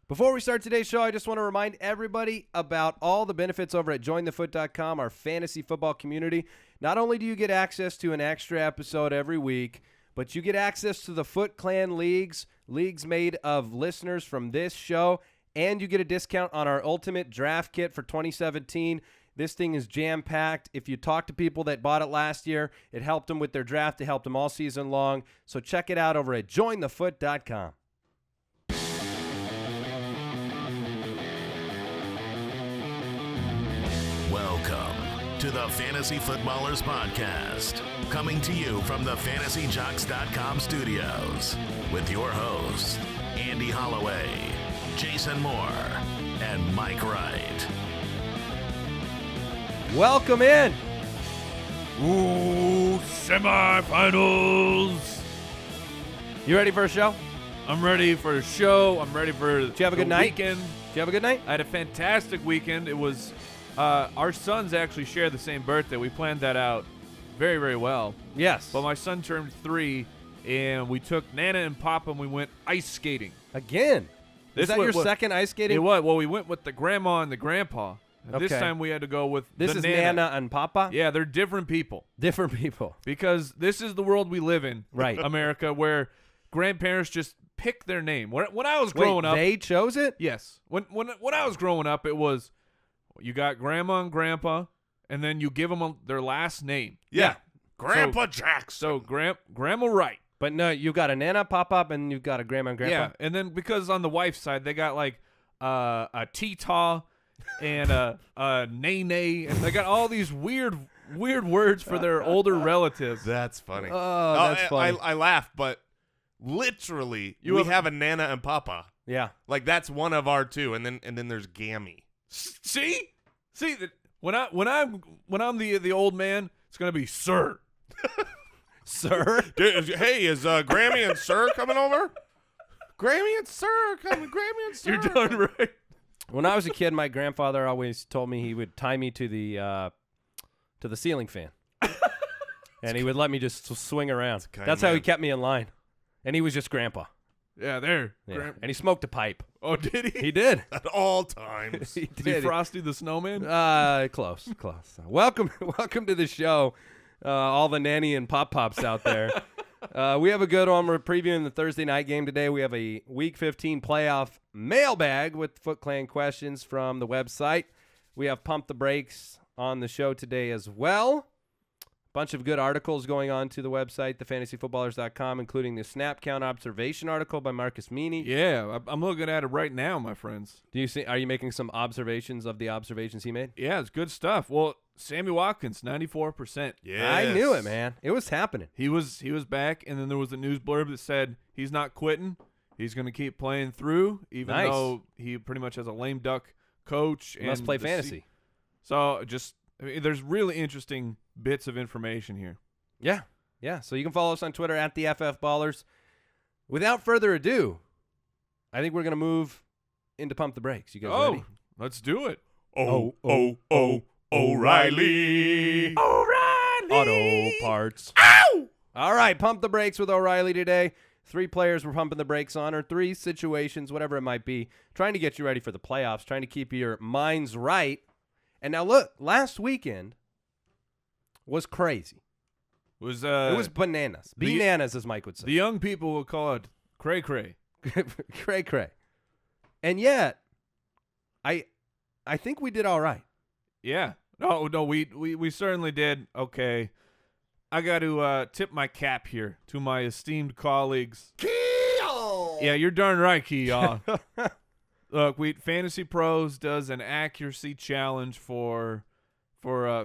Before we start today's show, I just want to remind everybody about all the benefits over at jointhefoot.com, our fantasy football community. Not only do you get access to an extra episode every week, but you get access to the Foot Clan leagues made of listeners from this show, and you get a discount on our Ultimate Draft Kit for 2017. This thing is jam-packed. If you talk to people that bought it last year, it helped them with their draft. It helped them all season long. So check it out over at jointhefoot.com. Welcome to the Fantasy Footballers Podcast, coming to you from the FantasyJocks.com studios with your hosts, Andy Holloway, Jason Moore, and Mike Wright. Welcome in. Ooh, semifinals. You ready for a show? I'm ready for the show. I'm ready for Did you have a good night? Weekend. Did you have a good night? I had a fantastic weekend. It was our sons actually share the same birthday. We planned that out very, very well. Yes. But my son turned 3, and we took Nana and Papa and we went ice skating. Again? Is that your second ice skating? It was. Well, we went with the grandma and the grandpa. And Okay. This time we had to go with This the is Nana. Nana and Papa? Yeah, they're different people. Different people. Because this is the world we live in, Right. America, where grandparents just pick their name. When I was growing up, they chose it? yes. When I was growing up, it was you got grandma and grandpa, and then you give them their last name. Yeah. Grandpa Jackson. So Grandma Wright. But no, you've got a Nana, Papa, and you've got a Grandma and Grandpa. Yeah, and then because on the wife's side they got like a Tita and a Nene, and they got all these weird words for their older relatives. That's funny. Oh, that's funny. I laugh, but literally, we have a Nana and Papa. Yeah. Like that's one of our two, and then there's Gammy. See, when I'm the old man, it's gonna be Sir. Sir? Hey, is Grammy and Sir coming over? Grammy and Sir coming. Grammy and Sir. You're done right. When I was a kid, my grandfather always told me he would tie me to the ceiling fan. And he would let me just swing around. That's how he kept me in line. And he was just Grandpa. Yeah, there. Yeah. And he smoked a pipe. Oh, did he? He did. At all times. He Did he Frosty the Snowman? Close. Welcome to the show, all the nanny and pop-pops out there. We have a good one. We're previewing the Thursday night game today. We have a Week 15 playoff mailbag with Foot Clan questions from the website. We have Pump the Brakes on the show today as well. Bunch of good articles going on to the website, thefantasyfootballers.com, including the snap count observation article by Marcus Meany. Yeah, I'm looking at it right now, my friends. Are you making some observations of the observations he made? Yeah, it's good stuff. Well, Sammy Watkins, 94%. Yeah, I knew it, man. It was happening. He was back, and then there was a news blurb that said he's not quitting. He's going to keep playing through, even though he pretty much has a lame duck coach. He must play fantasy. So there's really interesting bits of information here. Yeah. So you can follow us on Twitter at the FF Ballers. Without further ado, I think we're going to move into Pump the Brakes. You guys ready? Let's do it. O'Reilly. Auto parts. Ow! All right, Pump the Brakes with O'Reilly today. 3 players we're pumping the brakes on, or 3 situations, whatever it might be, trying to get you ready for the playoffs, trying to keep your minds right. And now look, last weekend was crazy. It was bananas. Bananas, as Mike would say. The young people will call it cray-cray. Cray. And yet, I think we did all right. Yeah. No, we certainly did okay. I got to tip my cap here to my esteemed colleagues. Keel! Yeah, you're darn right, Keel. Look, Fantasy Pros does an accuracy challenge for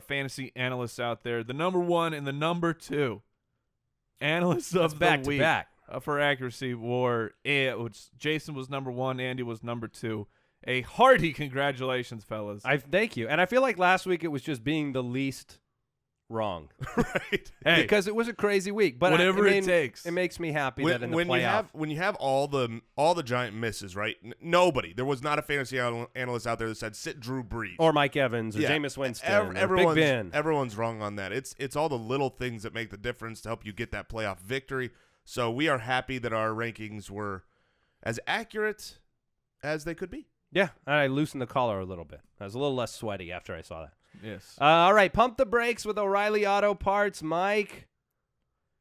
fantasy analysts out there. The number 1 and the number 2 analysts of the week for accuracy were Jason was number 1, Andy was number 2. A hearty congratulations, fellas. Thank you. And I feel like last week it was just being the least wrong. Right. Hey, because it was a crazy week. But whatever it takes. It makes me happy that in the when playoff. when you have all the giant misses, right? Nobody. There was not a fantasy analyst out there that said sit Drew Brees or Mike Evans or Yeah. Jameis Winston or Big Ben. Everyone's wrong on that. It's all the little things that make the difference to help you get that playoff victory. So we are happy that our rankings were as accurate as they could be. Yeah, and I loosened the collar a little bit. I was a little less sweaty after I saw that. Yes. All right, pump the brakes with O'Reilly Auto Parts. Mike,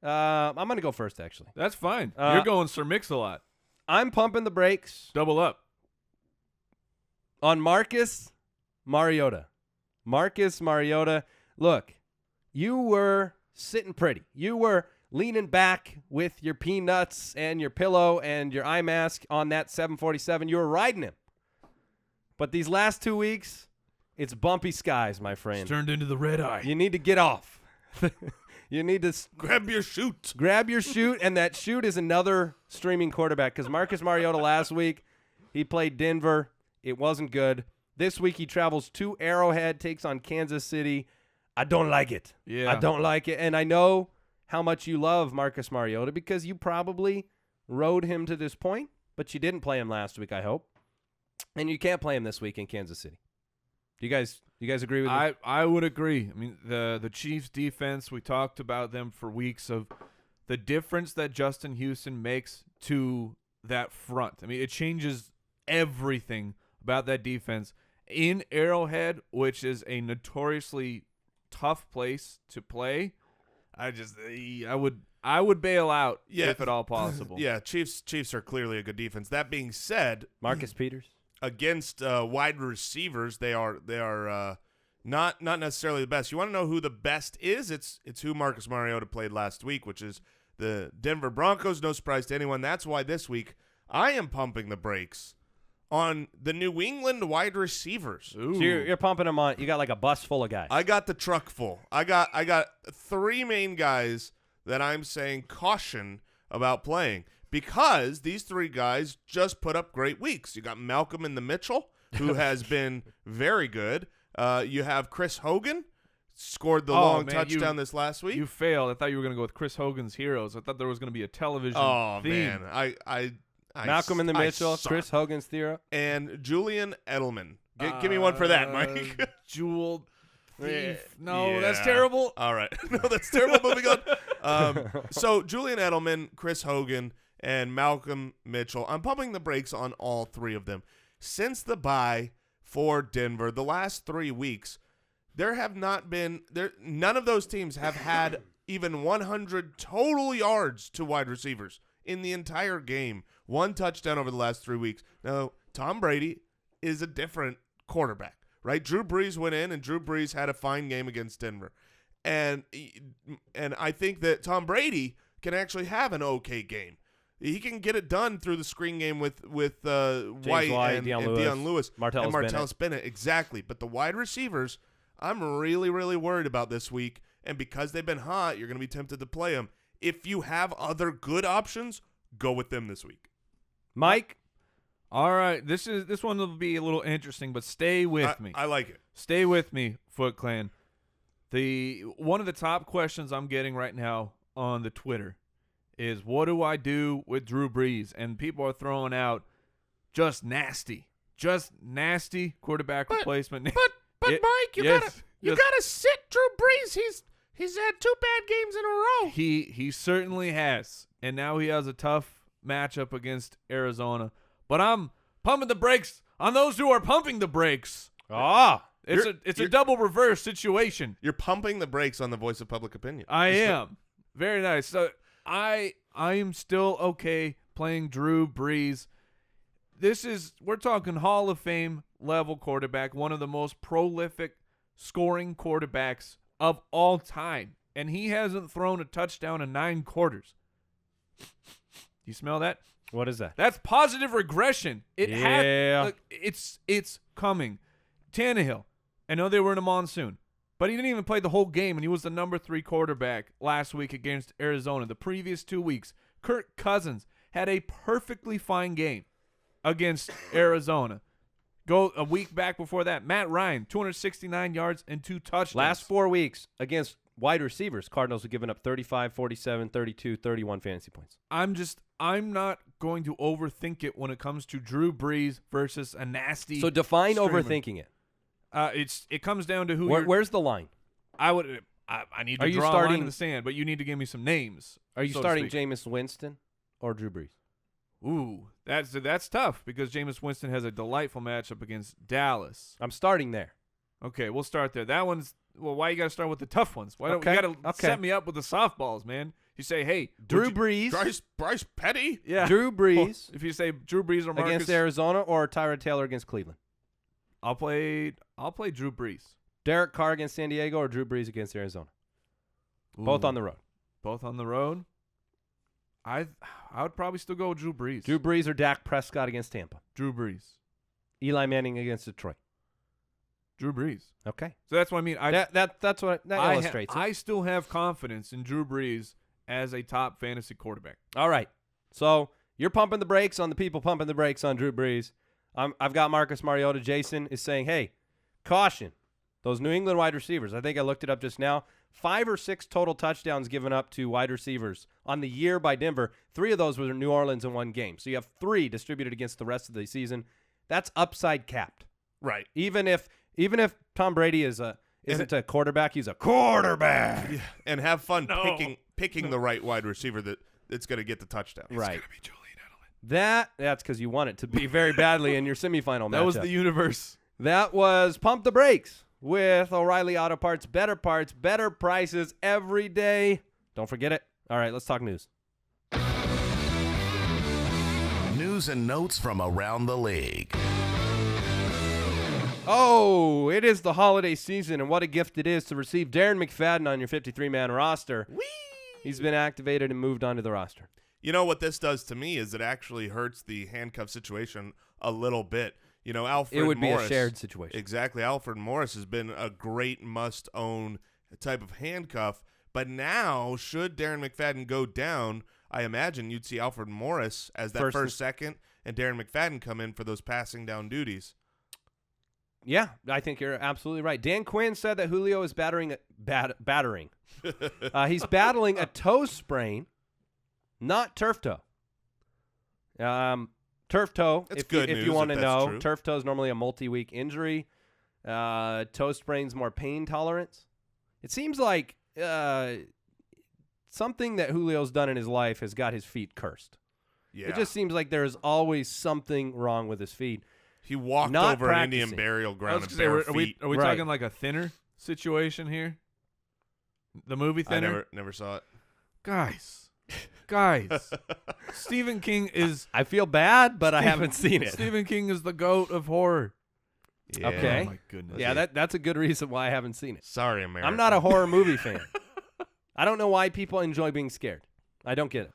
I'm going to go first, actually. That's fine. You're going Sir Mix-a-Lot. I'm pumping the brakes Double up. on Marcus Mariota. Marcus Mariota, look, you were sitting pretty. You were leaning back with your peanuts and your pillow and your eye mask on that 747. You were riding him. But these last 2 weeks, it's bumpy skies, my friend. It's turned into the red eye. You need to get off. You need to Grab your chute. grab your chute, and that chute is another streaming quarterback because Marcus Mariota last week, he played Denver. It wasn't good. This week he travels to Arrowhead, takes on Kansas City. I don't like it. Yeah. I don't like it. And I know how much you love Marcus Mariota because you probably rode him to this point, but you didn't play him last week, I hope. And you can't play him this week in Kansas City. Do you guys agree with me? I would agree. I mean, the Chiefs defense, we talked about them for weeks of the difference that Justin Houston makes to that front. I mean, it changes everything about that defense in Arrowhead, which is a notoriously tough place to play. I would bail out if at all possible. Yeah, Chiefs are clearly a good defense. That being said, Marcus Peters? against wide receivers, they are not necessarily the best. You want to know who the best is? It's who Marcus Mariota played last week, which is the Denver Broncos. No surprise to anyone. That's why this week I am pumping the brakes on the New England wide receivers. Ooh. So you're pumping them on. You got like a bus full of guys. I got the truck full. I got three main guys that I'm saying caution about playing because these three guys just put up great weeks. You got Malcolm in the Mitchell, who has been very good. You have Chris Hogan, scored the long touchdown this last week. You failed. I thought you were going to go with Chris Hogan's Heroes. I thought there was going to be a television theme. Man, I Malcolm in the Mitchell, suck. Chris Hogan's Theory. And Julian Edelman. Give me one for that, Mike. Jewel Thief. No, Yeah. that's terrible. All right. No, that's terrible. Moving on. So Julian Edelman, Chris Hogan, and Malcolm Mitchell. I'm pumping the brakes on all three of them. Since the bye for Denver, the last 3 weeks, there have not been none of those teams have had even 100 total yards to wide receivers in the entire game. One touchdown over the last 3 weeks. Now, Tom Brady is a different quarterback, right? Drew Brees went in, and Drew Brees had a fine game against Denver. And I think that Tom Brady can actually have an okay game. He can get it done through the screen game with White and Deion Lewis. Martellus Bennett. Exactly. But the wide receivers, I'm really, really worried about this week. And because they've been hot, you're going to be tempted to play them. If you have other good options, go with them this week. Mike? All right, this one will be a little interesting, but stay with me. I like it. Stay with me, Foot Clan. One of the top questions I'm getting right now on the Twitter is, what do I do with Drew Brees? And people are throwing out just nasty quarterback replacement. But Mike, you gotta sit Drew Brees. He's had 2 bad games in a row. He certainly has, and now he has a tough matchup against Arizona. But I'm pumping the brakes on those who are pumping the brakes. It's a double reverse situation. You're pumping the brakes on the voice of public opinion. I am. Very nice. So I am still okay playing Drew Brees. We're talking Hall of Fame level quarterback, one of the most prolific scoring quarterbacks of all time. And he hasn't thrown a touchdown in 9 quarters. You smell that? What is that? That's positive regression. It's coming. Tannehill, I know they were in a monsoon, but he didn't even play the whole game, and he was the number 3 quarterback last week against Arizona. The previous 2 weeks, Kirk Cousins had a perfectly fine game against Arizona. Go a week back before that, Matt Ryan, 269 yards and 2 touchdowns. Last 4 weeks against wide receivers, Cardinals have given up 35, 47, 32, 31 fantasy points. I'm not going to overthink it when it comes to Drew Brees versus a nasty. So define streamer. overthinking it. It comes down to who. Where's the line? I need to draw a line in the sand, but you need to give me some names. Are you starting Jameis Winston or Drew Brees? Ooh, That's tough because Jameis Winston has a delightful matchup against Dallas. I'm starting there. Okay, we'll start there. That one's why you got to start with the tough ones? Why don't you got to set me up with the softballs, man? You say, hey, Drew Brees, Bryce Petty, yeah, Drew Brees. If you say Drew Brees or Marcus against Arizona or Tyrod Taylor against Cleveland, I'll play Drew Brees. Derek Carr against San Diego or Drew Brees against Arizona. Both on the road. Both on the road. I would probably still go with Drew Brees. Drew Brees or Dak Prescott against Tampa. Drew Brees. Eli Manning against Detroit. Drew Brees. Okay. So that's what I mean. That's what that illustrates. I still have confidence in Drew Brees as a top fantasy quarterback. All right. So you're pumping the brakes on the people pumping the brakes on Drew Brees. I've got Marcus Mariota. Jason is saying, hey, caution. Those New England wide receivers. I think I looked it up just now. 5 or 6 total touchdowns given up to wide receivers on the year by Denver. 3 of those were New Orleans in one game. So you have 3 distributed against the rest of the season. That's upside capped. Right. Even if Tom Brady isn't a quarterback, he's a quarterback. Yeah. And have fun picking the right wide receiver that's going to get the touchdown. Right. It's going to be Julian Edelman. That's because you want it to be very badly in your semifinal matchup. That was the universe. That was Pump the Brakes with O'Reilly Auto Parts. Better prices every day. Don't forget it. All right, let's talk news. News and notes from around the league. Oh, it is the holiday season, and what a gift it is to receive Darren McFadden on your 53-man roster. Whee! He's been activated and moved onto the roster. You know what this does to me is it actually hurts the handcuff situation a little bit. You know, Alfred It would Morris, be a shared situation. Exactly. Alfred Morris has been a great must-own type of handcuff, but now should Darren McFadden go down, I imagine you'd see Alfred Morris as that first second, and Darren McFadden come in for those passing down duties. Yeah, I think you're absolutely right. Dan Quinn said that Julio is battering. He's battling a toe sprain, not turf toe. Turf toe, That's good news if you want to if know. that's true. Turf toe is normally a multi-week injury. Toe sprain's more pain tolerance. It seems like something that Julio's done in his life has got his feet cursed. Yeah. It just seems like there's always something wrong with his feet. He walked Not over practicing. an Indian burial ground in Say, bare are we feet. Right. talking like a thinner situation here? The movie I Thinner? never saw it. Guys. Stephen King is I feel bad, but I haven't seen it. Stephen King is the GOAT of horror. Yeah. Okay. Oh my goodness. Yeah, that's a good reason why I haven't seen it. Sorry, America. I'm not a horror movie fan. I don't know why people enjoy being scared. I don't get it.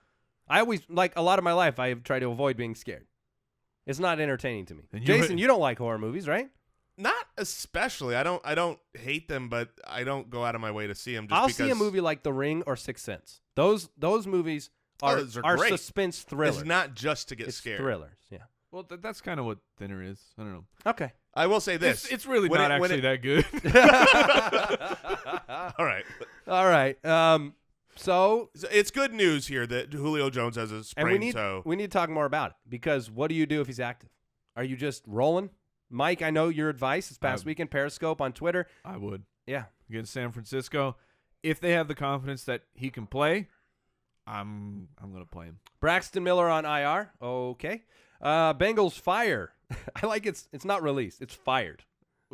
I always, like a lot of my life, I have tried to avoid being scared. It's not entertaining to me. And Jason, you don't like horror movies, right? Not especially. I don't hate them, but I don't go out of my way to see them. Just I'll because see a movie like The Ring or Sixth Sense. Those movies are those are great. suspense thrillers. It's not just to get It's scared. thrillers, yeah. Well, that's kind of what Thinner is. I don't know. Okay. I will say this. It's really When not it- when actually that good. All right. All right. So It's good news here that Julio Jones has a and sprained toe. we need to talk more about it because what do you do if he's active? Are you just rolling? Mike, I know your advice this past weekend, Periscope on Twitter. I would. Yeah. Against San Francisco. If they have the confidence that he can play, I'm going to play him. Braxton Miller on IR. Okay. Bengals fire. I like it's not released. It's fired.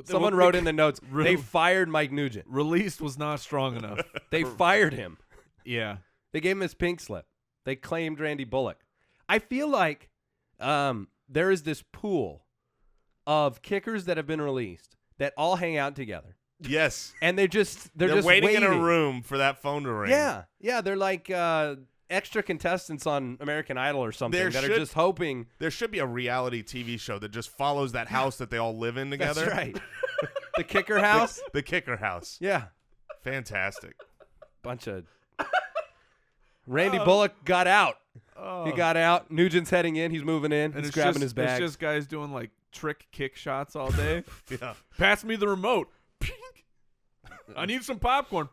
Someone wrote in the notes, they fired Mike Nugent. Released was not strong enough. They fired him. Yeah. They gave him his pink slip. They claimed Randy Bullock. I feel like there is this pool of kickers that have been released that all hang out together. Yes. And they're just waiting in a room for that phone to ring. Yeah. Yeah, they're like extra contestants on American Idol or something are just hoping. There should be a reality TV show that just follows that house that they all live in together. That's right. The kicker house? The kicker house. Yeah. Fantastic. Bunch of Randy Bullock got out. Oh. He got out. Nugent's heading in. He's moving in. He's grabbing his bag. It's just guys doing like trick kick shots all day. Yeah. Pass me the remote. I need some popcorn.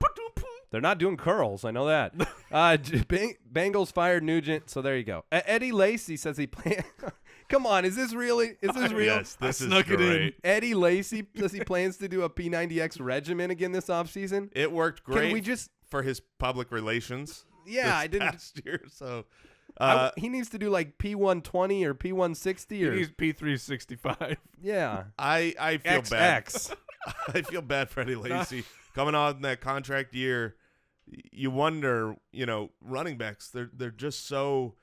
They're not doing curls. I know that. Bengals fired Nugent, so there you go. Eddie Lacy says he plans. Come on, is this really? Is this real? Yes, this is snuck it in. great. Eddie Lacy says he plans to do a P90X regimen again this offseason. It worked great Can we just? for his public relations. Yeah, I didn't. Past year, so He needs to do like P120 or P160 or He's P365. yeah. I feel bad. XX. I feel bad for Eddie Lacy coming on that contract year. You wonder, running backs. They're just so.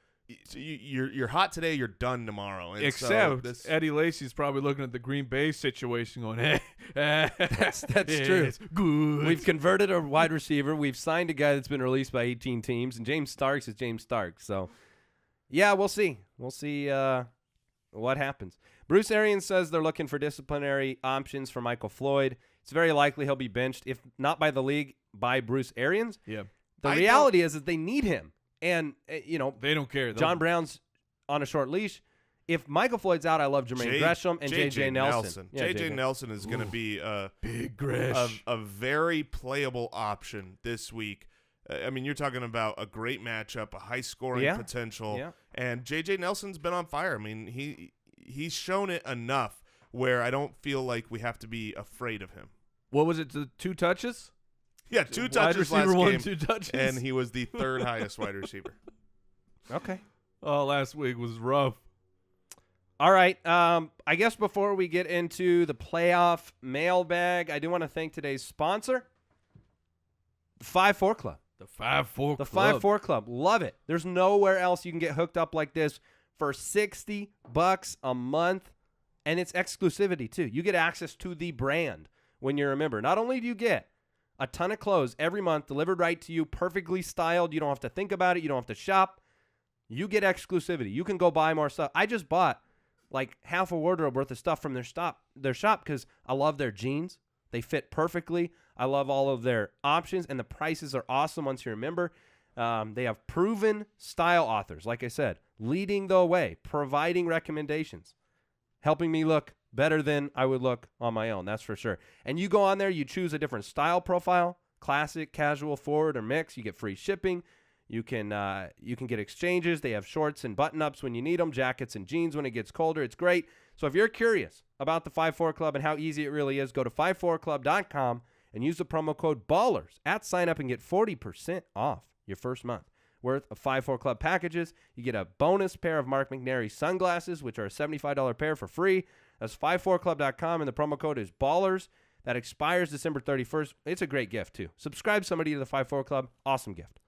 You're hot today. You're done tomorrow. And Except so Eddie Lacy's probably looking at the Green Bay situation, going, "Hey, that's true. Good. We've converted a wide receiver. We've signed a guy that's been released by 18 teams, and James Starks is James Starks. So, yeah, we'll see. We'll see what happens. Bruce Arians says they're looking for disciplinary options for Michael Floyd. It's very likely he'll be benched, if not by the league, by Bruce Arians. Yeah. The reality is that they need him. And, they don't care. John Brown's on a short leash. If Michael Floyd's out, I love Jermaine Gresham and J.J. Nelson. Yeah, J.J. Nelson is going to be big Gresh. a very playable option this week. I mean, you're talking about a great matchup, a high-scoring potential. Yeah. And J.J. Nelson's been on fire. I mean, he's shown it enough where I don't feel like we have to be afraid of him. What was it, the 2 touches? Yeah, 2 touches wide receiver last game, 2 touches. and he was the 3rd highest wide receiver. Okay. Oh, last week was rough. All right. I guess before we get into the playoff mailbag, I do want to thank today's sponsor, the 5-4 Club. The 5-4 The Club. 5-4 Club. Love it. There's nowhere else you can get hooked up like this for $60 a month, and it's exclusivity too. You get access to the brand when you're a member. Not only do you get a ton of clothes every month delivered right to you, perfectly styled. You don't have to think about it. You don't have to shop. You get exclusivity. You can go buy more stuff. I just bought like half a wardrobe worth of stuff from their shop because I love their jeans. They fit perfectly. I love all of their options, and the prices are awesome once you're a member. They have proven style authors, like I said, leading the way, providing recommendations, helping me look better than I would look on my own, that's for sure. And you go on there, you choose a different style profile, classic, casual, forward, or mix. You get free shipping. You can get exchanges. They have shorts and button-ups when you need them, jackets and jeans when it gets colder. It's great. So if you're curious about the 5-4 Club and how easy it really is, go to 54club.com and use the promo code BALLERS at sign-up and get 40% off your first month worth of 5-4 Club packages. You get a bonus pair of Mark McNary sunglasses, which are a $75 pair for free. That's 54club.com, and the promo code is BALLERS. That expires December 31st. It's a great gift, too. Subscribe somebody to the 5-4 Club. Awesome gift.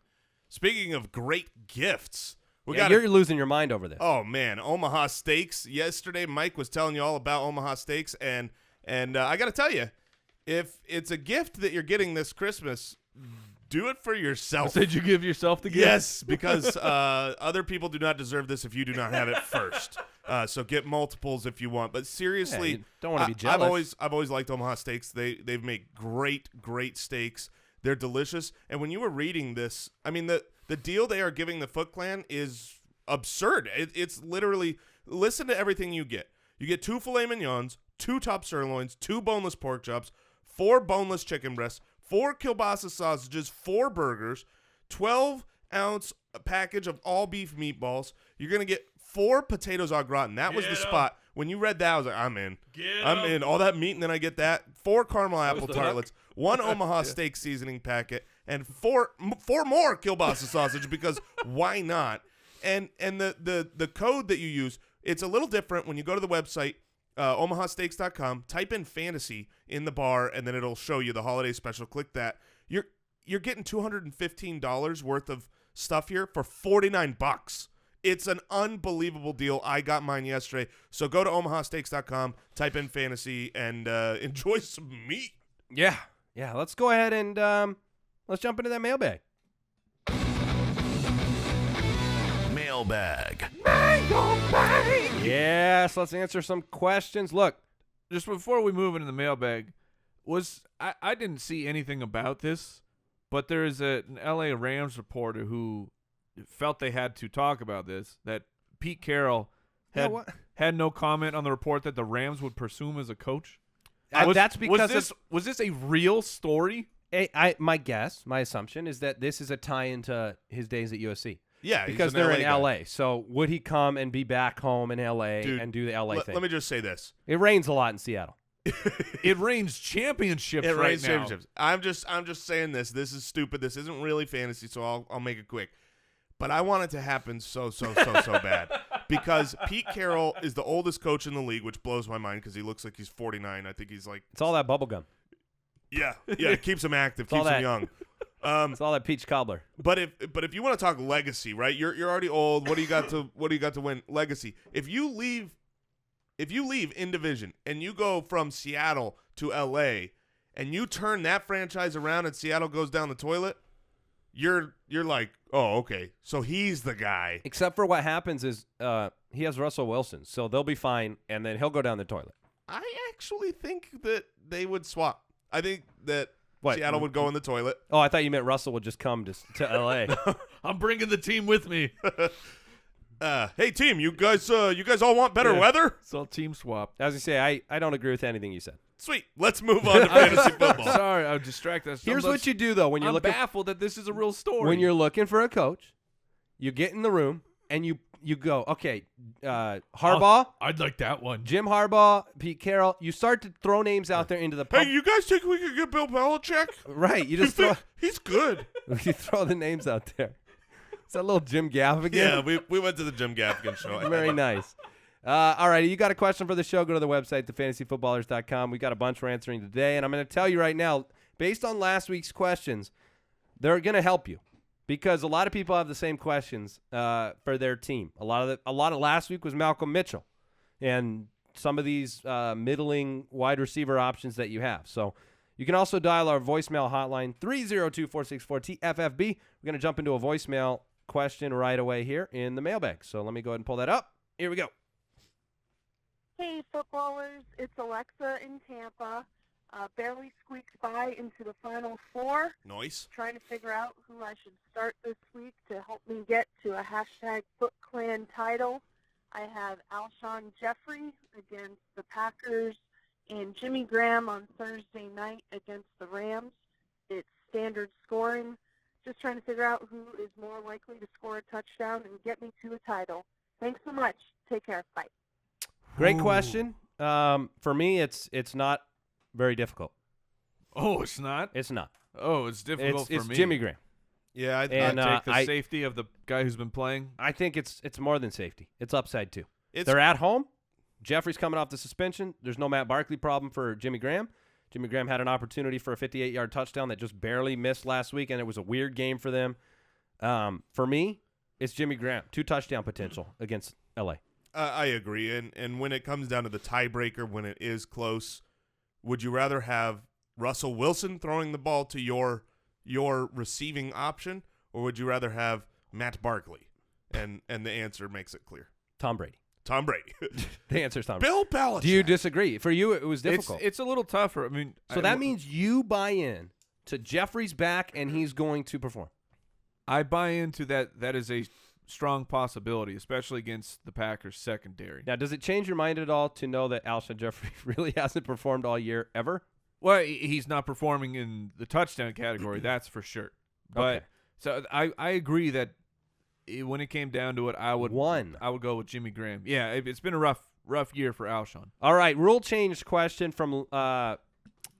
Speaking of great gifts, you're losing your mind over this. Oh, man. Omaha Steaks. Yesterday, Mike was telling you all about Omaha Steaks, and I got to tell you, if it's a gift that you're getting this Christmas, do it for yourself. Did you give yourself the gift? Yes, because other people do not deserve this if you do not have it first. So get multiples if you want. But seriously, you don't want to be jealous. I've always liked Omaha Steaks. They've made great steaks. They're delicious. And when you were reading this, I mean, the deal they are giving the Foot Clan is absurd. It's literally, listen to everything you get. You get 2 filet mignons, 2 top sirloins, 2 boneless pork chops, 4 boneless chicken breasts, 4 kielbasa sausages, 4 burgers, 12-ounce package of all beef meatballs. You're going to get 4 potatoes au gratin. That was the spot. When you read that, I was like, I'm in. I'm in. All that meat, and then I get that. 4 caramel apple tartlets, 1 Omaha steak seasoning packet, and 4 more kielbasa sausage, because why not? And the code that you use, it's a little different when you go to the website, omahasteaks.com, type in fantasy in the bar, and then it'll show you the holiday special. Click that. You're getting $215 worth of stuff here for $49. It's an unbelievable deal. I got mine yesterday. So go to omahasteaks.com, type in fantasy, and enjoy some meat. Yeah. Let's go ahead and let's jump into that mailbag. Mailbag. Yes, let's answer some questions. Look, just before we move into the mailbag, I didn't see anything about this, but there is an LA Rams reporter who felt they had to talk about this, that Pete Carroll had no comment on the report that the Rams would pursue him as a coach. That's because was this a real story? My assumption is that this is a tie into his days at USC. Yeah, because they're in LA. So would he come and be back home in LA and do the LA thing? Let me just say this: it rains a lot in Seattle. It rains championships now. Championships. I'm just saying this. This is stupid. This isn't really fantasy, so I'll make it quick. but I want it to happen so bad because Pete Carroll is the oldest coach in the league, which blows my mind because he looks like he's 49. I think he's like It's all that bubble gum. yeah, it keeps him active, keeps him young. It's all that peach cobbler. But if you want to talk legacy, right? You're already old. What do you got to win? Legacy. If you leave in division and you go from Seattle to LA and you turn that franchise around and Seattle goes down the toilet, you're like, oh, okay. So he's the guy. Except for what happens is he has Russell Wilson, so they'll be fine, and then he'll go down the toilet. I actually think that they would swap. I think that What? Seattle would go in the toilet. Oh, I thought you meant Russell would just come to L.A. I'm bringing the team with me. Hey, team, you guys all want better weather? It's all team swap. As you say, I don't agree with anything you said. Sweet. Let's move on to fantasy football. Sorry, I'm distracted. Here's what you do, though, when you're I'm looking baffled that this is a real story. when you're looking for a coach, you get in the room and you go, okay, Harbaugh, I'd like that one. Jim Harbaugh, Pete Carroll. You start to throw names out there into the Hey, you guys think we could get Bill Belichick? right. You just throw He's good. you throw the names out there. Is that little Jim Gaffigan? Yeah, we went to the Jim Gaffigan show. Very nice. All right, you got a question for the show, go to the website, thefantasyfootballers.com. We got a bunch we're answering today, and I'm going to tell you right now, based on last week's questions, they're going to help you because a lot of people have the same questions for their team. A lot of last week was Malcolm Mitchell and some of these middling wide receiver options that you have. So you can also dial our voicemail hotline, 302-464-TFFB. We're going to jump into a voicemail question right away here in the mailbag. So let me go ahead and pull that up. Here we go. Hey, footballers. It's Alexa in Tampa. Barely squeaked by into the Final Four. Nice. Trying to figure out who I should start this week to help me get to a #FootClan title. I have Alshon Jeffery against the Packers and Jimmy Graham on Thursday night against the Rams. It's standard scoring. Just trying to figure out who is more likely to score a touchdown and get me to a title. Thanks so much. Take care. Bye. Great question. For me, it's not very difficult. Oh, it's not? It's not. Oh, it's difficult It's for me. Jimmy Graham. Yeah, And, Take the I- safety of the guy who's been playing. I think it's more than safety. It's upside too. It's- They're at home. Jeffrey's coming off the suspension. There's no Matt Barkley problem for Jimmy Graham. Jimmy Graham had an opportunity for a 58-yard touchdown that just barely missed last week, and it was a weird game for them. For me, it's Jimmy Graham. 2 touchdown potential against L.A. I agree. And when it comes down to the tiebreaker, when it is close, would you rather have Russell Wilson throwing the ball to your receiving option, or would you rather have Matt Barkley? And the answer makes it clear. Tom Brady. Tom Brady. The answer is Tom Brady. Bill Belichick. Do you disagree? For you, it was difficult. It's a little tougher. I mean, So that means you buy in to Jeffrey's back, and he's going to perform. I buy into that. That is a strong possibility, especially against the Packers secondary. Now, does it change your mind at all to know that Alshon Jeffery really hasn't performed all year ever? Well, he's not performing in the touchdown category, that's for sure. But Okay. so I agree that when it came down to it, I would go with Jimmy Graham. Yeah, it's been a rough year for Alshon. All right, rule change question from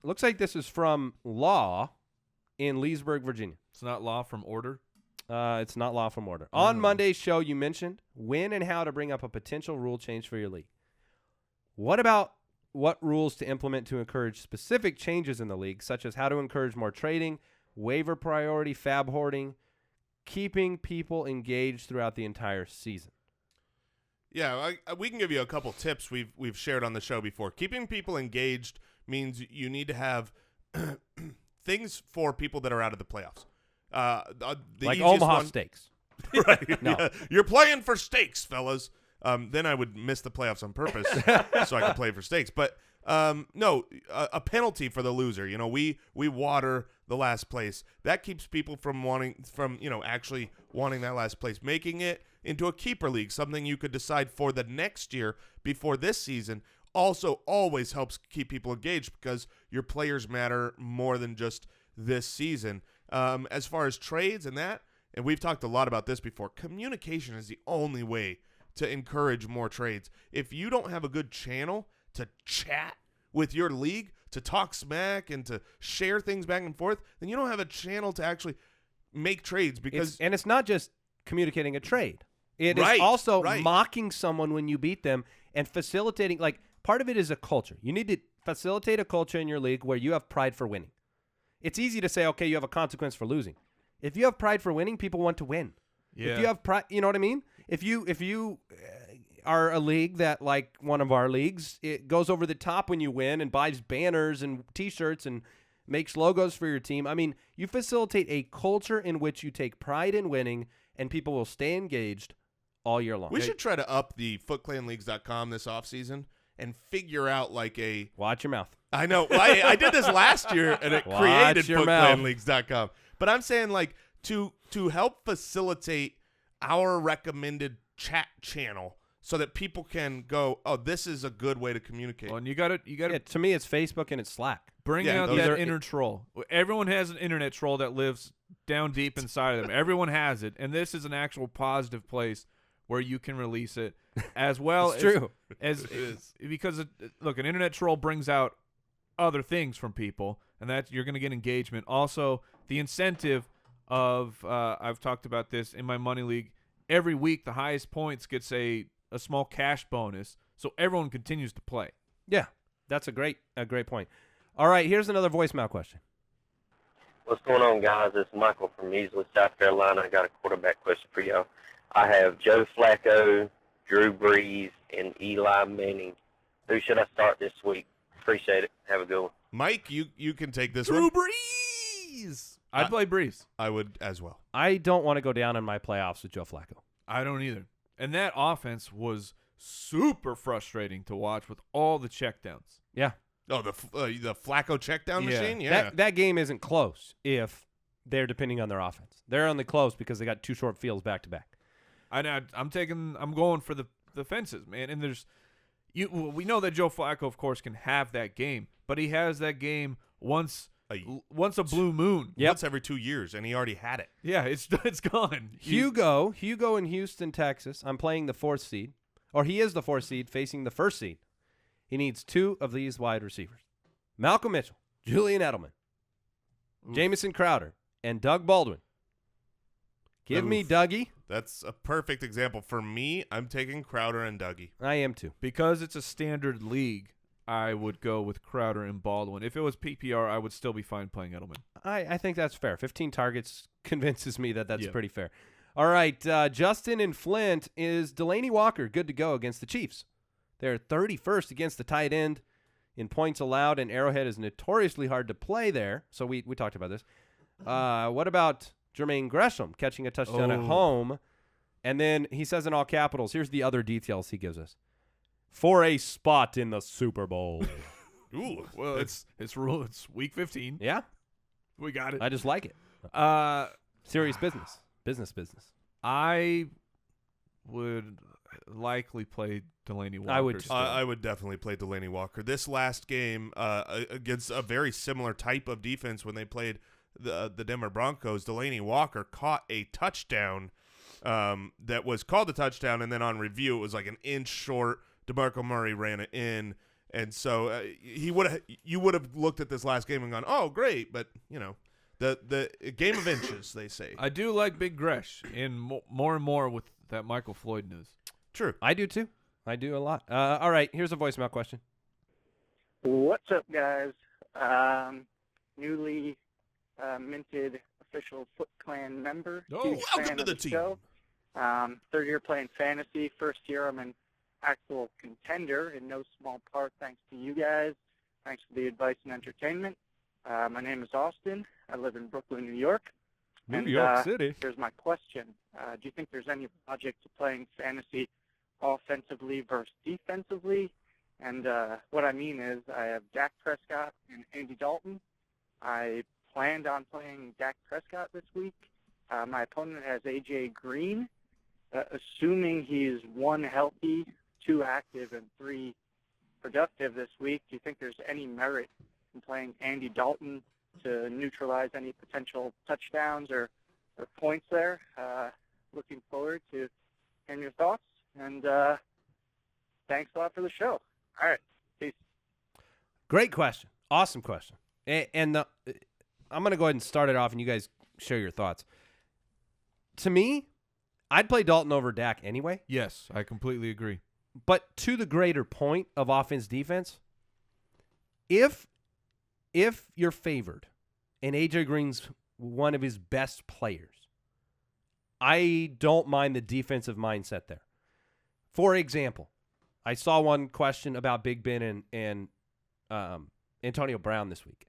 looks like this is from Law in Leesburg, Virginia. It's not law from order. It's not Law from Order. On Monday's show, you mentioned when and how to bring up a potential rule change for your league. What about what rules to implement to encourage specific changes in the league, such as how to encourage more trading, waiver priority, fab hoarding, keeping people engaged throughout the entire season? Yeah, we can give you a couple tips we've shared on the show before. Keeping people engaged means you need to have things for people that are out of the playoffs. The Like easiest Omaha one- Steaks. Right. No. Yeah. You're playing for steaks, fellas. Then I would miss the playoffs on purpose so I could play for steaks. But no, a penalty for the loser. You know, we water the last place. That keeps people from actually wanting that last place, making it into a keeper league, something you could decide for the next year before this season. Also always helps keep people engaged because your players matter more than just this season. As far as trades and we've talked a lot about this before, communication is the only way to encourage more trades. If you don't have a good channel to chat with your league, to talk smack and to share things back and forth, then you don't have a channel to actually make trades because It's not just communicating a trade. It is Right, also right. mocking someone when you beat them and facilitating. Like, part of it is a culture. You need to facilitate a culture in your league where you have pride for winning. It's easy to say, okay, you have a consequence for losing. If you have pride for winning, people want to win. Yeah. If you have pride, you know what I mean? If you are a league that, like one of our leagues, it goes over the top when you win and buys banners and T-shirts and makes logos for your team. I mean, you facilitate a culture in which you take pride in winning, and people will stay engaged all year long. We should try to up the footclanleagues.com this offseason and figure out like a. Watch your mouth. I know. Well, I did this last year and it Watch created your mouth. footclanleagues.com. But I'm saying like to help facilitate our recommended chat channel so that people can go, oh, this is a good way to communicate. Well, and you got to Yeah, to me, it's Facebook and it's Slack. bring Yeah, out those that are- inner troll. Everyone has an internet troll that lives down deep inside of them. Everyone has it, and this is an actual positive place where you can release it, as well It's as true. as because look, an internet troll brings out other things from people, and that you're going to get engagement. Also, the incentive of I've talked about this in my money league. Every week, the highest points gets a small cash bonus, so everyone continues to play. Yeah, that's a great point. All right, here's another voicemail question. What's going on, guys? It's Michael from Measley, South Carolina. I got a quarterback question for y'all. I have Joe Flacco, Drew Brees, and Eli Manning. Who should I start this week? Appreciate it. Have a good one. Mike, you can take this Drew one. Brees. I'd play Brees. I would as well. I don't want to go down in my playoffs with Joe Flacco. I don't either. And that offense was super frustrating to watch with all the checkdowns. Yeah. Oh, the Flacco checkdown Yeah. machine? Yeah. That game isn't close if they're depending on their offense. They're only close because they got two short fields back to back. I'm going for the fences, man. And we know that Joe Flacco, of course, can have that game, but he has that game once a blue moon. Yep. Once every 2 years, and he already had it. Yeah, it's gone. Hugo in Houston, Texas. I'm playing the 4th seed, or he is the 4th seed facing the 1st seed. He needs 2 of these wide receivers: Malcolm Mitchell, Julian Edelman, Jamison Crowder, and Doug Baldwin. Give me Oof. Dougie. That's a perfect example. For me, I'm taking Crowder and Dougie. I am too. Because it's a standard league, I would go with Crowder and Baldwin. If it was PPR, I would still be fine playing Edelman. I think that's fair. 15 targets convinces me that that's Yeah. pretty fair. All right, Justin in Flint. Is Delanie Walker good to go against the Chiefs? They're 31st against the tight end in points allowed, and Arrowhead is notoriously hard to play there. So we talked about this. What about Jermaine Gresham catching a touchdown at home? And then he says in all capitals, here's the other details he gives us: for a spot in the Super Bowl. Ooh. Well, it's week 15. Yeah, We got it. I just like it. Serious business. Business. I would likely play Delanie Walker. I would too. still. I would definitely play Delanie Walker. This last game against a very similar type of defense when they played the Denver Broncos, Delanie Walker caught a touchdown that was called a touchdown, and then on review it was like an inch short. DeMarco Murray ran it in, and so you would have looked at this last game and gone, oh, great, but, you know, the game of inches, they say. I do like Big Gresh in more and more with that Michael Floyd news. True. I do too. I do a lot. All right, here's a voicemail question. What's up, guys? Newly minted official Foot Clan member. Oh, Huge welcome fan to of the the team. show. Third year playing fantasy. First year I'm an actual contender, in no small part thanks to you guys. Thanks for the advice and entertainment. My name is Austin. I live in Brooklyn, New York. New York City. Here's my question. Do you think there's any logic to playing fantasy offensively versus defensively? And what I mean is I have Dak Prescott and Andy Dalton. I planned on playing Dak Prescott this week. My opponent has A.J. Green. Assuming he's 1 healthy, 2 active, and 3 productive this week, do you think there's any merit in playing Andy Dalton to neutralize any potential touchdowns or points there? Looking forward to hearing your thoughts, and thanks a lot for the show. All right, peace. Great question. Awesome question. And I'm going to go ahead and start it off, and you guys share your thoughts. To me, I'd play Dalton over Dak anyway. Yes, I completely agree. But to the greater point of offense defense, if you're favored and AJ Green's one of his best players, I don't mind the defensive mindset there. For example, I saw one question about Big Ben and Antonio Brown this week.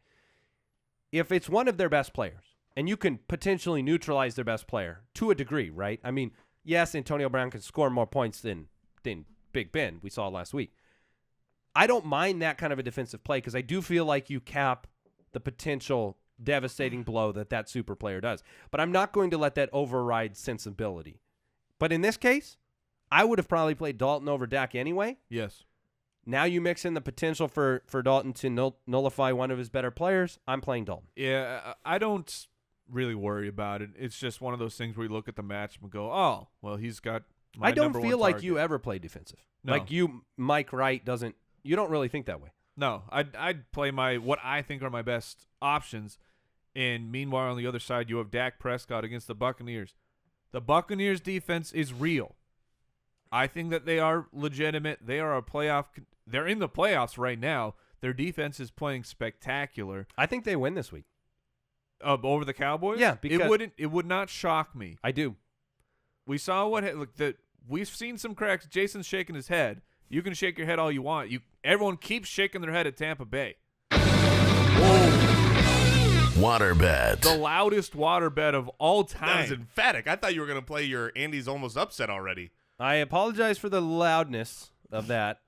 If it's one of their best players, and you can potentially neutralize their best player to a degree, right? I mean, yes, Antonio Brown can score more points than Big Ben. We saw last week. I don't mind that kind of a defensive play because I do feel like you cap the potential devastating blow that super player does. But I'm not going to let that override sensibility. But in this case, I would have probably played Dalton over Dak anyway. Yes. Now you mix in the potential for Dalton to nullify one of his better players. I'm playing Dalton. Yeah, I don't really worry about it. It's just one of those things where you look at the match and go, oh, well, he's got my I don't number feel one like target. you ever play defensive. No. Like Mike Wright doesn't. You don't really think that way. No, I'd play what I think are my best options. And meanwhile, on the other side, you have Dak Prescott against the Buccaneers. The Buccaneers defense is real. I think that they are legitimate. They are they're in the playoffs right now. Their defense is playing spectacular. I think they win this week. Over the Cowboys? Yeah, because it would not shock me. I do. We saw we've seen some cracks. Jason's shaking his head. You can shake your head all you want. Everyone keeps shaking their head at Tampa Bay. Waterbed. The loudest waterbed of all time. That was emphatic. I thought you were going to play your Andy's almost upset already. I apologize for the loudness of that.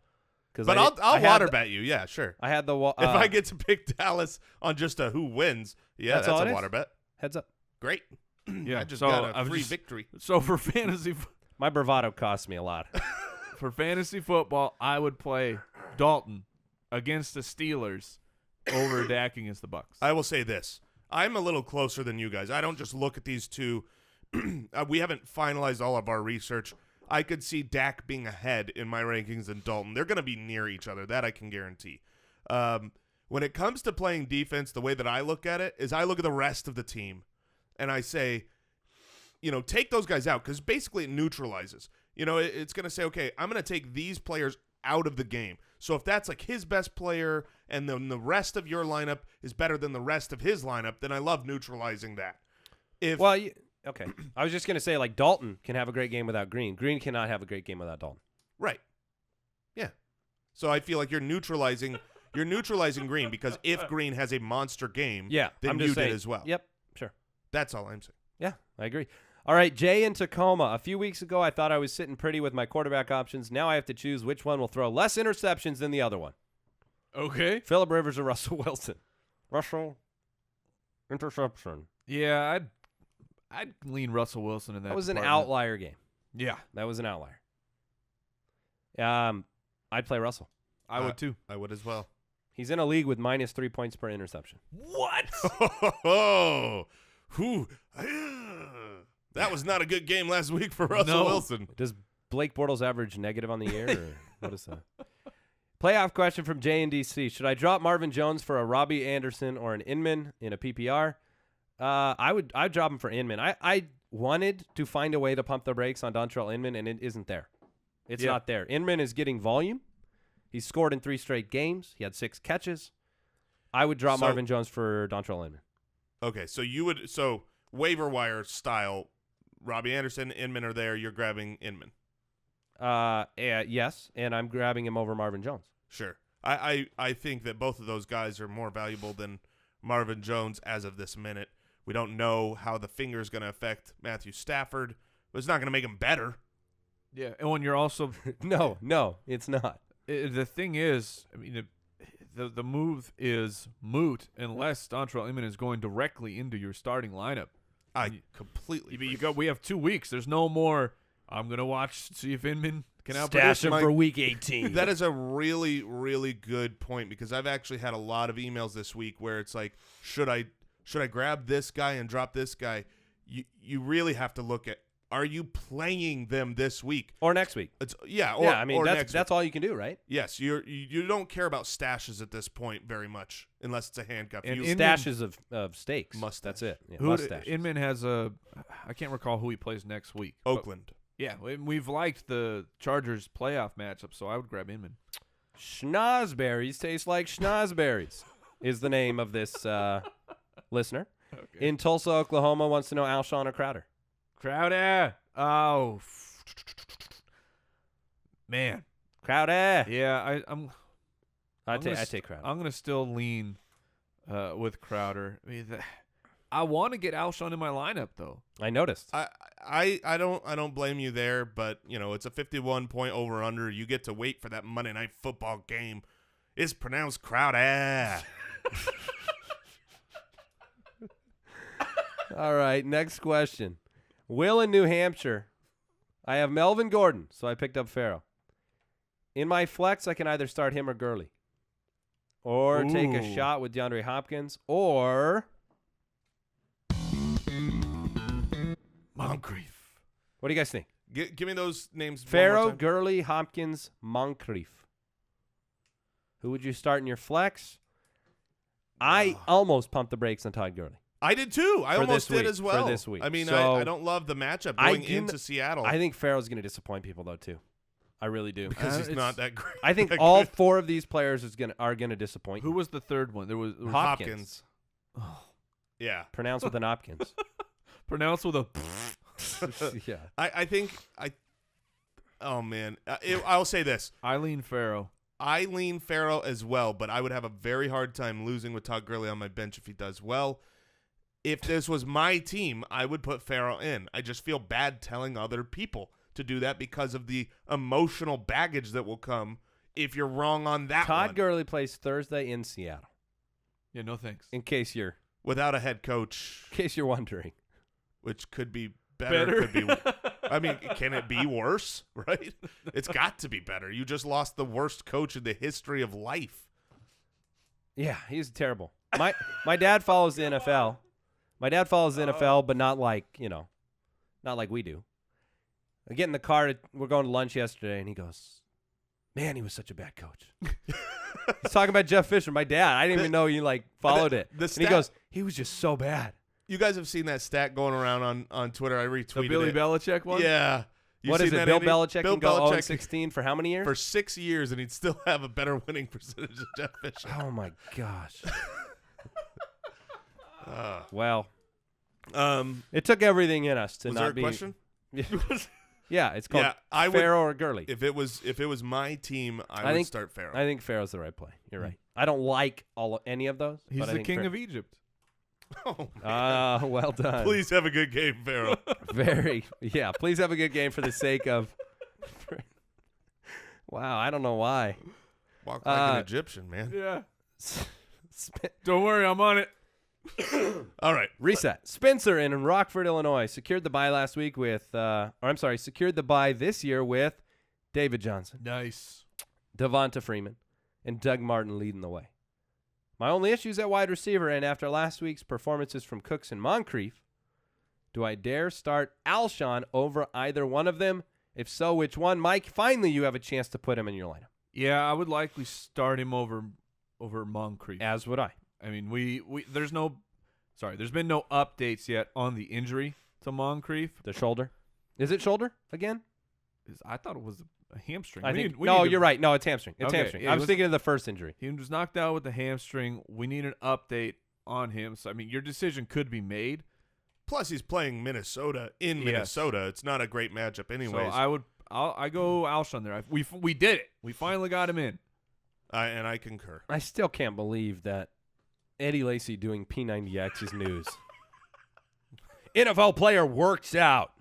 But I'll water bet you. Yeah, sure. I had the if I get to pick Dallas on just a who wins, that's all a it is? water bet. Heads up. Great. Yeah, I just got a free just- victory. So for fantasy My bravado cost me a lot. for fantasy football, I would play Dalton against the Steelers over Dak against the Bucks. I will say this. I'm a little closer than you guys. I don't just look at these two. We haven't finalized all of our research. I could see Dak being ahead in my rankings than Dalton. They're going to be near each other. That I can guarantee. When it comes to playing defense, the way that I look at it is I look at the rest of the team, and I say, take those guys out because basically it neutralizes. It's going to say, okay, I'm going to take these players out of the game. So if that's like his best player and then the rest of your lineup is better than the rest of his lineup, then I love neutralizing that. Okay. I was just going to say, like, Dalton can have a great game without Green. Green cannot have a great game without Dalton. Right. Yeah. So I feel like you're neutralizing Green because if Green has a monster game, then I'm you just saying, did as well. Yep, sure. That's all I'm saying. Yeah, I agree. All right, Jay in Tacoma. A few weeks ago, I thought I was sitting pretty with my quarterback options. Now I have to choose which one will throw less interceptions than the other one. Okay. Phillip Rivers or Russell Wilson? Russell, interception. Yeah, I'd lean Russell Wilson in that. That was an department. outlier game. Yeah, That was an outlier. I'd play Russell. I would too. I would as well. He's in a league with minus 3 points per interception. What? Oh, whew. That was not a good game last week for Russell Wilson. Does Blake Bortles average negative on the year? Or what is that? Playoff question from J&DC. Should I drop Marvin Jones for a Robby Anderson or an Inman in a PPR? I'd drop him for Inman. I wanted to find a way to pump the brakes on Dontrelle Inman, and it isn't there. It's not there. Inman is getting volume. He's scored in 3 straight games. He had 6 catches. I would drop Marvin Jones for Dontrelle Inman. Okay, so waiver wire style, Robby Anderson, Inman are there. You're grabbing Inman. Yes, and I'm grabbing him over Marvin Jones. Sure. I think that both of those guys are more valuable than Marvin Jones as of this minute. We don't know how the finger is going to affect Matthew Stafford, but it's not going to make him better. Yeah, and when you're also No, it's not. the thing is, I mean, the move is moot unless Dontrelle Inman is going directly into your starting lineup. I completely agree. We have 2 weeks. There's no more. I'm gonna see if Inman can out Stash him Mike, for week 18. That is a really, really good point because I've actually had a lot of emails this week where it's like, should I grab this guy and drop this guy? You really have to look at, Are you playing them this week or next week? I mean, that's all you can do, right? Yes, you don't care about stashes at this point very much, unless it's a handcuff. And Stashes of steaks. Mustache. That's it. Yeah, mustache. Inman has I can't recall who he plays next week. Oakland. Yeah, we've liked the Chargers playoff matchup, so I would grab Inman. Schnozberries taste like schnozberries is the name of this listener. Okay. In Tulsa, Oklahoma, wants to know Alshon or Crowder. Crowder. Oh, man. Crowder. Yeah, I take Crowder. I'm gonna still lean with Crowder. I mean, I want to get Alshon in my lineup though. I noticed. I don't blame you there, but it's a 51-point over under. You get to wait for that Monday Night Football game. It's pronounced Crowder. All right, next question. Will in New Hampshire. I have Melvin Gordon, so I picked up Farrell. In my flex, I can either start him or Gurley. Or take a shot with DeAndre Hopkins, or Moncrief. What do you guys think? Give me those names. Farrell, Gurley, Hopkins, Moncrief. Who would you start in your flex? I almost pumped the brakes on Todd Gurley. I did too. I almost did as well. For this week. I mean, so I don't love the matchup going into Seattle. I think Farrell's going to disappoint people, though, too. I really do. Because he's not that great. I think all four of these players are going to disappoint. Who was the third one? There was Hopkins. Oh. Yeah. Pronounced with an Hopkins. Pronounced with a. Yeah. I think oh, man. I'll say this. I lean Farrell as well, but I would have a very hard time losing with Todd Gurley on my bench if he does well. If this was my team, I would put Farrell in. I just feel bad telling other people to do that because of the emotional baggage that will come if you're wrong on that one. Todd Gurley plays Thursday in Seattle. Yeah, no thanks. In case you're without a head coach. In case you're wondering. Which could be better. Could be, I mean, can it be worse? Right? It's got to be better. You just lost the worst coach in the history of life. Yeah, he's terrible. My dad follows the NFL. My dad follows the NFL, but not like we do. I get in the car. We're going to lunch yesterday, and he goes, "Man, he was such a bad coach." He's talking about Jeff Fisher, my dad. I didn't even know you followed it. And he goes, "He was just so bad." You guys have seen that stat going around on Twitter. I retweeted the Billy it. Belichick one? Yeah. What is it? Bill Belichick can go 0-16 for how many years? For 6 years, and he'd still have a better winning percentage than Jeff Fisher. Oh, my gosh. Well, it took everything in us to was not there be. a question? Yeah, it's called Farrell or Gurley. If it was my team, I would start Farrell. I think Farrell's the right play. You're right. I don't like any of those. He's the king of Egypt. Oh, well done. Please have a good game, Farrell. Please have a good game for the sake of. Wow, I don't know why. Walk like an Egyptian, man. Yeah. Don't worry, I'm on it. All right. Reset. Spencer in Rockford, Illinois, secured the bye secured the bye this year with David Johnson. Nice. Devonta Freeman and Doug Martin leading the way. My only issues at wide receiver, and after last week's performances from Cooks and Moncrief, do I dare start Alshon over either one of them? If so, which one? Mike, finally you have a chance to put him in your lineup. Yeah, I would likely start him over Moncrief. As would I. I mean, there's been no updates yet on the injury to Moncrief. The shoulder. Is it shoulder again? I thought it was a hamstring. You're right. No, it's hamstring. It's hamstring. I was thinking of the first injury. He was knocked out with the hamstring. We need an update on him. So, I mean, your decision could be made. Plus, he's playing Minnesota in Minnesota. It's not a great matchup anyways. So I go Alshon there. We did it. We finally got him in. And I concur. I still can't believe that Eddie Lacy doing P90X is news. NFL player works out.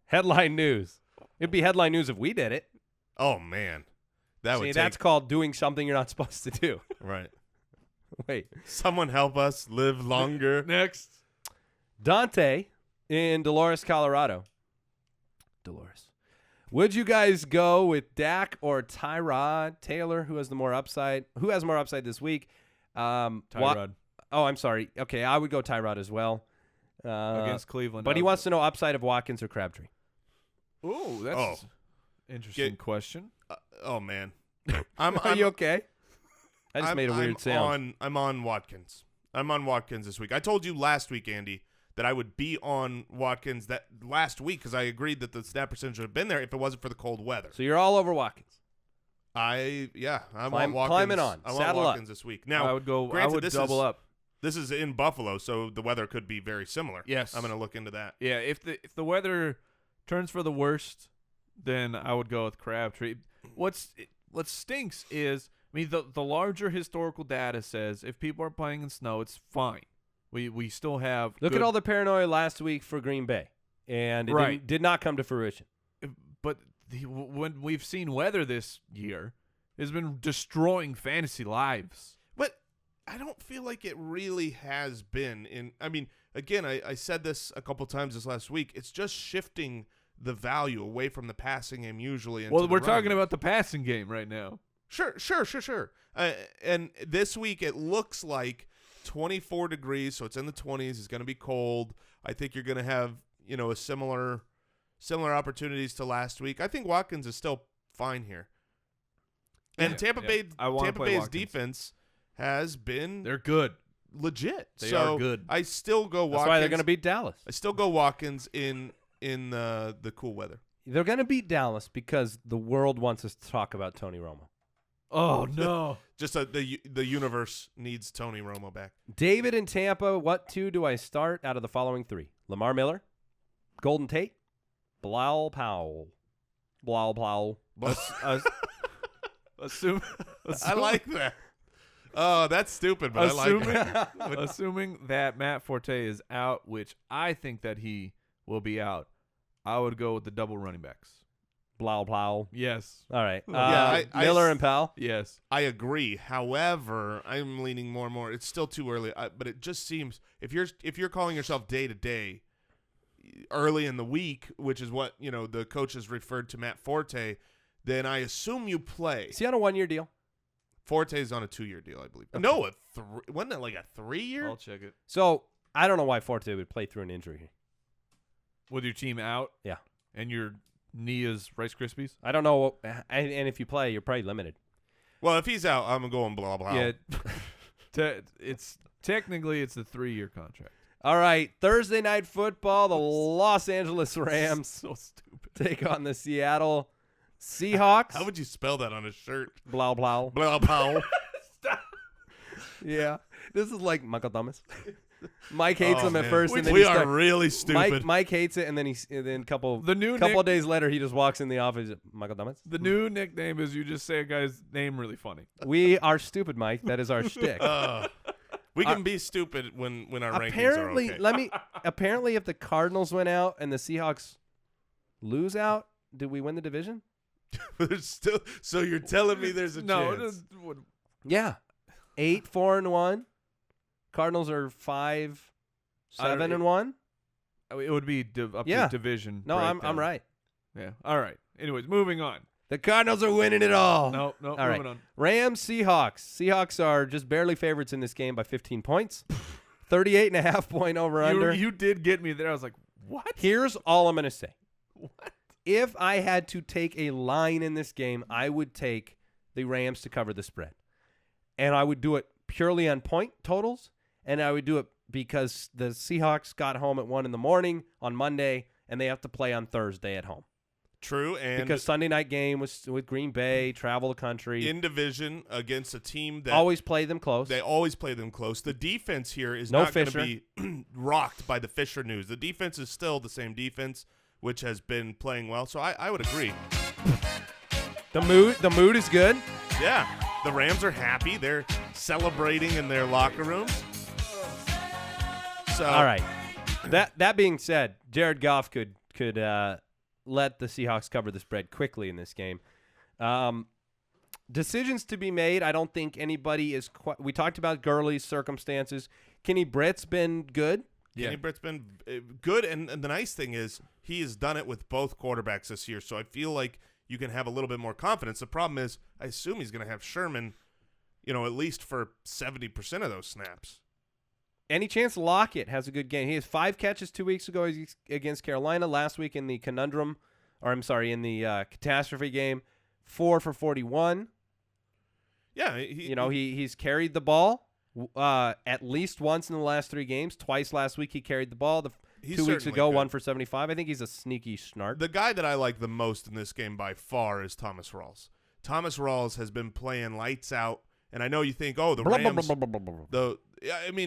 Headline news. It'd be headline news if we did it. Oh, man. That's called doing something you're not supposed to do. Right. Wait. Someone help us live longer. Next. Dante in Dolores, Colorado. Dolores. Would you guys go with Dak or Tyrod Taylor? Who has more upside this week? Tyrod. I'm sorry. Okay, I would go Tyrod as well. against Cleveland. But he wants to know upside of Watkins or Crabtree. Ooh, that's an interesting question. Oh man, Are you okay? I just made a weird sound. I'm on Watkins. I'm on Watkins this week. I told you last week, Andy, that I would be on Watkins that last week because I agreed that the snap percentage would have been there if it wasn't for the cold weather. So you're all over Watkins. I want Watkins. Climbing on. I want Saddle Watkins up. this week. Now I would go. Granted, I would double up. This is in Buffalo, so the weather could be very similar. Yes, I'm going to look into that. Yeah, if the weather turns for the worst, then I would go with Crabtree. What stinks is, I mean, the larger historical data says if people are playing in snow, it's fine. We still have Look at all the paranoia last week for Green Bay, and it did not come to fruition. But when we've seen weather this year, it's been destroying fantasy lives. But I don't feel like it really has been. I mean, again, I said this a couple times this last week. It's just shifting the value away from the passing game usually. Well, we're talking about the passing game right now. Sure. And this week it looks like 24 degrees, so it's in the 20s. It's going to be cold. I think you're going to have, a similar opportunities to last week. I think Watkins is still fine here. And Tampa Bay's Watkins. defense has been They're good. legit. They so are good. I still go Watkins. That's why they're going to beat Dallas. I still go Watkins in the cool weather. They're going to beat Dallas because the world wants us to talk about Tony Romo. Oh, no. Just the universe needs Tony Romo back. David in Tampa, what two do I start out of the following three? Lamar Miller, Golden Tate, Bilal Powell. Assume I like that. Oh, that's stupid, but I like that. Assuming that Matt Forte is out, which I think that he will be out, I would go with the double running backs. Plow. Yes. All right. Miller and Powell. Yes. I agree. However, I'm leaning more and more. It's still too early, but it just seems if you're calling yourself day to day, early in the week, which is what the coaches referred to Matt Forte, then I assume you play. Is he on a 1-year deal? Forte's on a 2-year deal, I believe. Okay. No, wasn't it like a 3-year? I'll check it. So I don't know why Forte would play through an injury here. With your team out? Yeah. And your knee is Rice Krispies? I don't know. And if you play, you're probably limited. Well, if he's out, I'm going blah, blah. Yeah. It's technically it's a 3-year contract. All right. Thursday night football, the Los Angeles Rams So stupid. take on the Seattle Seahawks. How would you spell that on a shirt? Blah. Blah, blah. Yeah. This is like Michael Thomas. Mike hates him at man. first, and then we are really stupid. Mike hates it, and then a couple days later, he just walks in the office. Michael Thomas. The new nickname is you just say a guy's name really funny. We are stupid, Mike. That is our shtick. We can be stupid when our rankings are okay. Apparently, if the Cardinals win out and the Seahawks lose out, do we win the division? There's still. So you're telling me there's a chance? Yeah, 8-4-1. Cardinals are 5-7-1. It would be up to division. No, I'm right. Yeah. All right. Anyways, moving on. The Cardinals are winning it all. No. All moving right. on. Rams, Seahawks. Seahawks are just barely favorites in this game by 15 points. 38.5 point over under. You did get me there. I was like, what? Here's all I'm going to say. What? If I had to take a line in this game, I would take the Rams to cover the spread. And I would do it purely on point totals. And I would do it because the Seahawks got home at 1 a.m. on Monday, and they have to play on Thursday at home. True, and because Sunday night game was with Green Bay, travel the country. In division against a team that always play them close. They always play them close. The defense here is no not going to Fisher. be rocked by the Fisher news. The defense is still the same defense, which has been playing well. So I would agree. The mood is good. Yeah, the Rams are happy. They're celebrating in their locker rooms. So all right. That being said, Jared Goff could let the Seahawks cover the spread quickly in this game. Decisions to be made. I don't think anybody is quite. We talked about Gurley's circumstances. Kenny Britt's been good. Yeah. Kenny Britt's been good, and the nice thing is he has done it with both quarterbacks this year. So I feel like you can have a little bit more confidence. The problem is, I assume he's going to have Sherman, at least for 70% of those snaps. any chance Lockett has a good game? He has 5 catches 2 weeks ago against Carolina. Last week in the in the catastrophe game, 4 for 41. Yeah, he's carried the ball at least once in the last 3 games. Twice last week he carried the ball. 2 weeks ago, good. 1 for 75. I think he's a sneaky snark. The guy that I like the most in this game by far is Thomas Rawls. Thomas Rawls has been playing lights out, and I know you think, the Rams.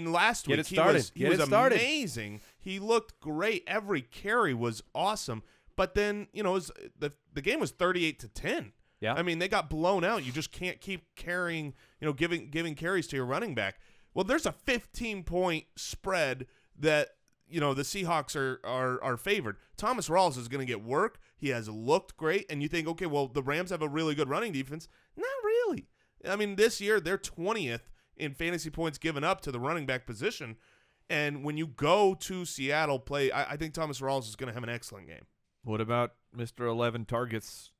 Last week he was amazing. He looked great. Every carry was awesome. But then, the game was 38-10. Yeah. I mean, they got blown out. You just can't keep carrying, giving carries to your running back. Well, there's a 15-point spread that, the Seahawks are favored. Thomas Rawls is going to get work. He has looked great. And you think, okay, well, the Rams have a really good running defense. Not really. I mean, this year they're 20th in fantasy points given up to the running back position. And when you go to Seattle play, I think Thomas Rawls is going to have an excellent game. What about Mr. 11 targets,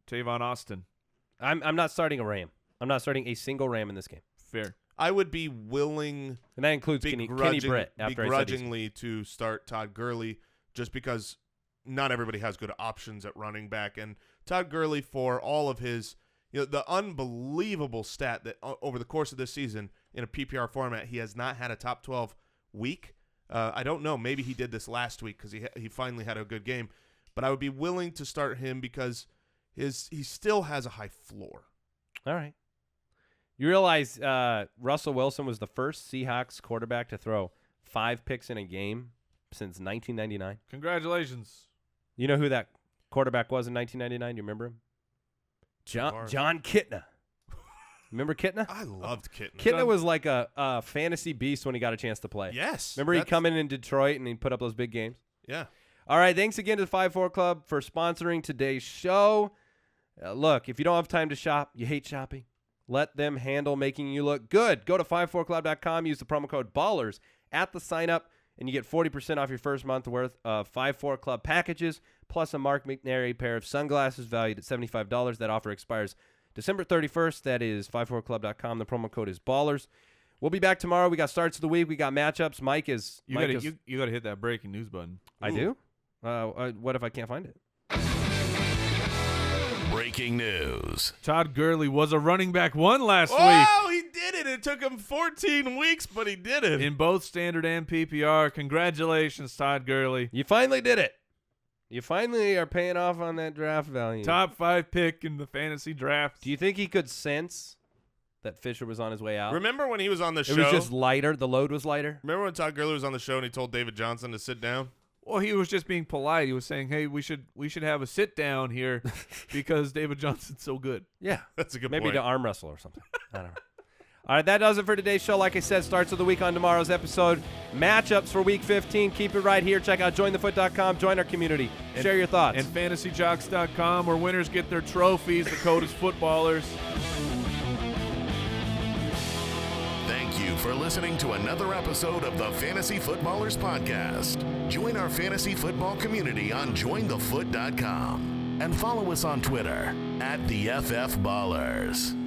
Tavon Austin? I'm not starting a Ram. I'm not starting a single Ram in this game. Fair. I would be willing, and that includes Kenny Britt, begrudgingly to start Todd Gurley just because not everybody has good options at running back. And Todd Gurley, for all of his, the unbelievable stat that over the course of this season in a PPR format, he has not had a top 12 week. I don't know. Maybe he did this last week because he finally had a good game. But I would be willing to start him because he still has a high floor. All right. You realize Russell Wilson was the first Seahawks quarterback to throw 5 picks in a game since 1999? Congratulations. You know who that quarterback was in 1999? Do you remember him? John Kitna. Remember Kitna? I loved Kitna. Kitna was like a fantasy beast when he got a chance to play. Yes. Remember he'd come in Detroit and he'd put up those big games? Yeah. All right, thanks again to the 5-4 Club for sponsoring today's show. Look, if you don't have time to shop, you hate shopping, let them handle making you look good. Go to 54club.com, use the promo code BALLERS at the sign-up, and you get 40% off your first month worth of 5-4 Club packages, plus a Mark McNary pair of sunglasses valued at $75. That offer expires December 31st. That is 54club.com. The promo code is BALLERS. We'll be back tomorrow. We got starts of the week. We got matchups. You got to hit that breaking news button. I do? What if I can't find it? Breaking news. Todd Gurley was a running back 1 last week. Oh, he did it. It took him 14 weeks, but he did it. In both standard and PPR. Congratulations, Todd Gurley. You finally did it. You finally are paying off on that draft value. Top 5 pick in the fantasy draft. Do you think he could sense that Fisher was on his way out? Remember when he was on the show? It was just lighter. The load was lighter. Remember when Todd Gurley was on the show and he told David Johnson to sit down? Well, he was just being polite. He was saying, "Hey, we should have a sit down here because David Johnson's so good." Yeah, that's a good maybe point. to arm wrestle or something. I don't know. All right, that does it for today's show. Like I said, starts of the week on tomorrow's episode. Matchups for Week 15. Keep it right here. Check out jointhefoot.com. Join our community. Share your thoughts. And fantasyjocks.com, where winners get their trophies. The code is footballers. Thank you for listening to another episode of the Fantasy Footballers Podcast. Join our fantasy football community on jointhefoot.com and follow us on Twitter @TheFFBallers.